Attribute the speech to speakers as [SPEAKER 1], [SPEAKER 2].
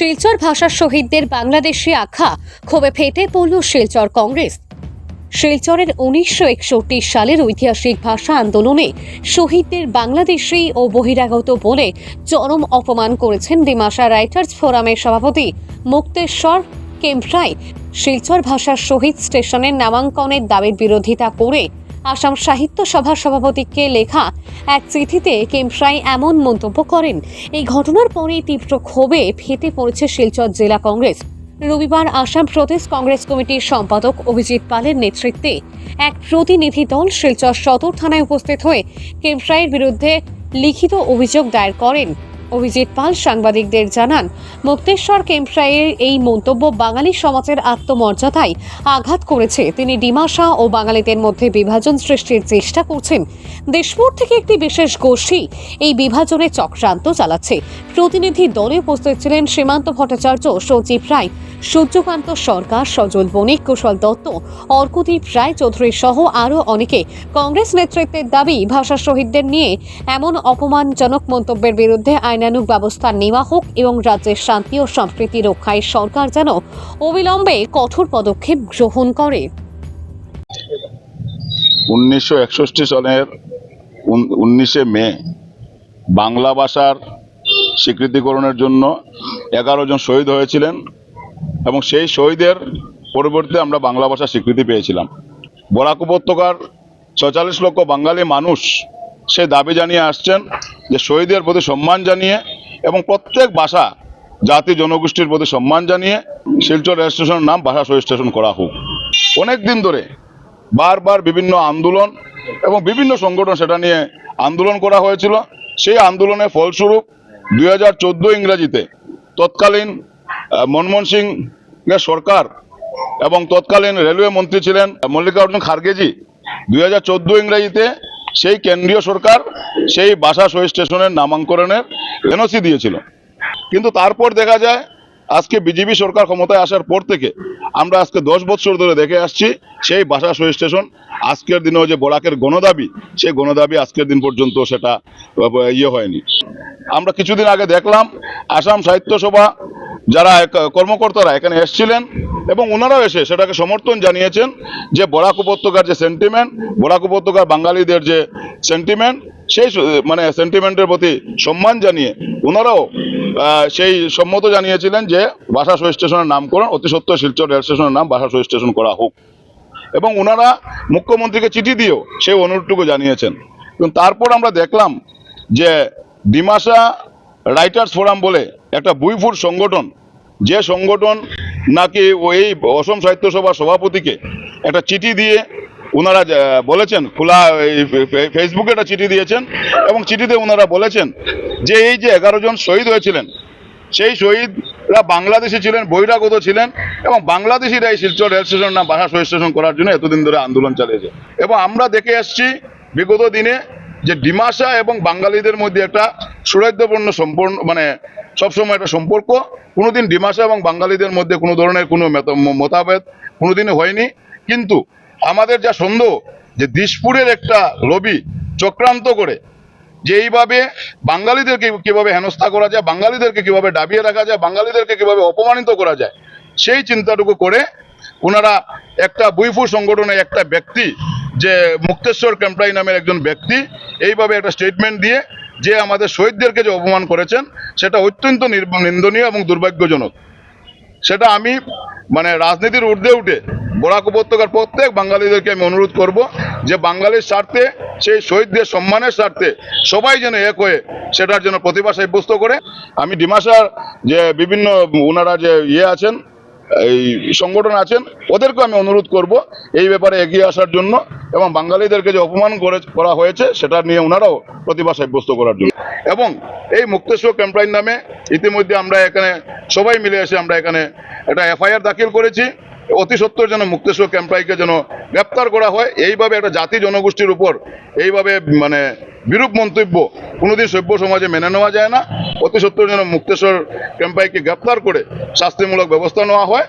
[SPEAKER 1] শিলচর ভাষা শহীদদের বাংলাদেশি আখ্যা ক্ষোভে ফেটে পড়ল শিলচর কংগ্রেস। শিলচরের 1961 সালের ঐতিহাসিক ভাষা আন্দোলনে শহীদদের বাংলাদেশি ও বহিরাগত বলে চরম অপমান করেছেন ডিমাসা রাইটার্স ফোরামের সভাপতি মুক্তেশ্বর কেম্পরাই। শিলচর ভাষা শহীদ স্টেশনের নামাঙ্কনের দাবির বিরোধিতা করে আসাম সাহিত্য সভার সভাপতিকে লেখা এক চিঠিতে কেম্পরাই এমন মন্তব্য করেন। এই ঘটনার পরে তীব্র ক্ষোভে ফেটে পড়েছে শিলচর জেলা কংগ্রেস। রবিবার আসাম প্রদেশ কংগ্রেস কমিটির সম্পাদক অভিজিৎ পালের নেতৃত্বে এক প্রতিনিধি দল শিলচর সদর থানায় উপস্থিত হয়ে কেম্পরাইয়ের বিরুদ্ধে লিখিত অভিযোগ দায়ের করেন। অভিজিৎ পাল সাংবাদিকদের জানান, মুক্তেশ্বর কেম্পরাইয়ের এই মন্তব্য বাঙালি সমাজের আত্মমর্যাদায় আঘাত করেছে। তিনি ডিমাসা ও বাঙালিদের মধ্যে বিভাজন সৃষ্টির চেষ্টা করছেন। দেশপুর থেকে একটি বিশেষ গোষ্ঠী এই বিভাজনে চক্রান্ত চালাচ্ছে। প্রতিনিধি দলে উপস্থিত ছিলেন সীমান্ত ভট্টাচার্য, সঞ্জীব রায়, সূর্যকান্ত সরকার, সজল বণিক, কুশল দত্ত, অর্কদীপ রায় চৌধুরী সহ আরও অনেকে। কংগ্রেস নেতৃত্বের দাবি, ভাষা শহীদদের নিয়ে এমন অপমানজনক মন্তব্যের বিরুদ্ধে আইনানুগ ব্যবস্থা নেওয়া হোক এবং রাজ্যের শান্তি ও সম্প্রীতি রক্ষায় সরকার যেন অবিলম্বে কঠোর পদক্ষেপ গ্রহণ করে।
[SPEAKER 2] 1961 সালের 19 মে বাংলা ভাষার স্বীকৃতিকরণের জন্য 11 জন শহীদ হয়েছিলেন এবং সেই শহীদের পরিবর্তে আমরা বাংলা ভাষা স্বীকৃতি পেয়েছিলাম। বরাক উপত্যকার 46 লক্ষ বাঙালি মানুষ সে দাবি জানিয়ে আসছেন যে শহীদের প্রতি সম্মান জানিয়ে এবং প্রত্যেক ভাষা জাতি জনগোষ্ঠীর প্রতি সম্মান জানিয়ে শিলচর রেল স্টেশনের নাম ভাষা শহীদ স্টেশন করা হোক। অনেক দিন ধরে বারবার বিভিন্ন আন্দোলন এবং বিভিন্ন সংগঠন সেটা নিয়ে আন্দোলন করা হয়েছিল। সেই আন্দোলনের ফলস্বরূপ 2014 ইংরেজিতে তৎকালীন মনমোহন সিংয়ের সরকার এবং তৎকালীন রেলওয়ে মন্ত্রী ছিলেন মল্লিকার্জুন খার্গেজি 2014 ইংরেজিতে সেই কেন্দ্রীয় সরকার সেই ভাষা শহীদ স্টেশনের নামাঙ্করণের এনওসি দিয়েছিল। কিন্তু তারপর দেখা যায় আজকে বিজেপি সরকার ক্ষমতায় আসার পর থেকে আমরা আজকে 10 বছর ধরে দেখে আসছি সেই ভাষা শহীদ স্টেশন আজকের দিনেও যে বরাকের গণদাবি, সেই গণদাবি আজকের দিন পর্যন্ত সেটা হয়নি। আমরা কিছুদিন আগে দেখলাম আসাম সাহিত্য সভা যারা কর্মকর্তারা এখানে এসেছিলেন এবং ওনারাও এসে সেটাকে সমর্থন জানিয়েছেন যে বরাক উপত্যকার যে সেন্টিমেন্ট, বরাক উপত্যকার বাঙালিদের যে সেন্টিমেন্ট, সেই সেন্টিমেন্টের প্রতি সম্মান জানিয়ে ওনারাও সেই সম্মত জানিয়েছিলেন যে ভাষা শহীদ স্টেশনের নামকরণ অতি সত্ত্বর শিলচর রেল স্টেশনের নাম ভাষা শহীদ স্টেশন করা হোক এবং ওনারা মুখ্যমন্ত্রীকে চিঠি দিয়েও সেই অনুরোধটুকু জানিয়েছেন। কিন্তু তারপর আমরা দেখলাম যে ডিমাসা রাইটার্স ফোরাম বলে একটা বুইফুর সংগঠন, যে সংগঠন নাকি ওই অসম সাহিত্য সভার সভাপতিকে একটা চিঠি দিয়ে ওনারা বলেছেন, খোলা ফেসবুকে একটা চিঠি দিয়েছেন এবং চিঠিতে ওনারা বলেছেন যে এই যে 11 জন শহীদ হয়েছিলেন সেই শহীদরা বাংলাদেশি ছিলেন, বহিরাগত ছিলেন এবং বাংলাদেশিরাই শিলচর রেল স্টেশনের নাম ভাষা শহীদ স্টেশন করার জন্য এতদিন ধরে আন্দোলন চালিয়েছে। এবং আমরা দেখে আসছি বিগত দিনে যে ডিমাসা এবং বাঙালিদের মধ্যে একটা সৌহার্দ্যপূর্ণ সম্পূর্ণ সবসময় একটা সম্পর্ক, কোনোদিন ডিমাসা এবং বাঙালিদের মধ্যে কোনো ধরনের কোনো মতভেদ কোনোদিনই হয়নি। কিন্তু আমাদের যা সন্দেহ যে দিশপুরের একটা লবি চক্রান্ত করে যে এইভাবে বাঙালিদেরকে কিভাবে হেনস্থা করা যায়, বাঙালিদেরকে কিভাবে দাবিয়ে রাখা যায়, বাঙালিদেরকে কিভাবে অপমানিত করা যায়, সেই চিন্তাটুকু করে ওনারা একটা বুইফুর সংগঠনে একটা ব্যক্তি যে মুক্তেশ্বর কেম্পরাই নামের একজন ব্যক্তি এইভাবে একটা স্টেটমেন্ট দিয়ে যে আমাদের শহীদদেরকে যে অপমান করেছেন সেটা অত্যন্ত নিন্দনীয় এবং দুর্ভাগ্যজনক। সেটা আমি রাজনীতির ঊর্ধ্বে উঠে বরাক উপত্যকার প্রত্যেক বাঙালিদেরকে আমি অনুরোধ করব যে বাঙালির স্বার্থে, সেই শহীদদের সম্মানের স্বার্থে সবাই যেন এক হয়ে সেটার জন্য প্রতিভা সাব্যস্ত করে। আমি ডিমাসার যে বিভিন্ন ওনারা যে আছেন, এই সংগঠন আছেন, ওদেরকে আমি অনুরোধ করব এই ব্যাপারে এগিয়ে আসার জন্য এবং বাঙালিদেরকে যে অপমান করা হয়েছে সেটা নিয়ে ওনারাও প্রতিভা সাব্যস্ত করার জন্য। এবং এই মুক্তেশ্বর ক্যাম্পেইন নামে ইতিমধ্যে আমরা এখানে সবাই মিলে এসে আমরা এখানে একটা এফআইআর দাখিল করেছি। অতি সত্বর যেন মুক্তেশ্বর ক্যাম্পরাইকে যেন গ্রেপ্তার করা হয়। এইভাবে একটা জাতি জনগোষ্ঠীর উপর এইভাবে বিরূপ মন্তব্য কোনোদিন সভ্য সমাজে মেনে নেওয়া যায় না। অতি সত্বর যেন মুক্তেশ্বর ক্যাম্পরাইকে গ্রেপ্তার করে শাস্তিমূলক ব্যবস্থা নেওয়া হয়।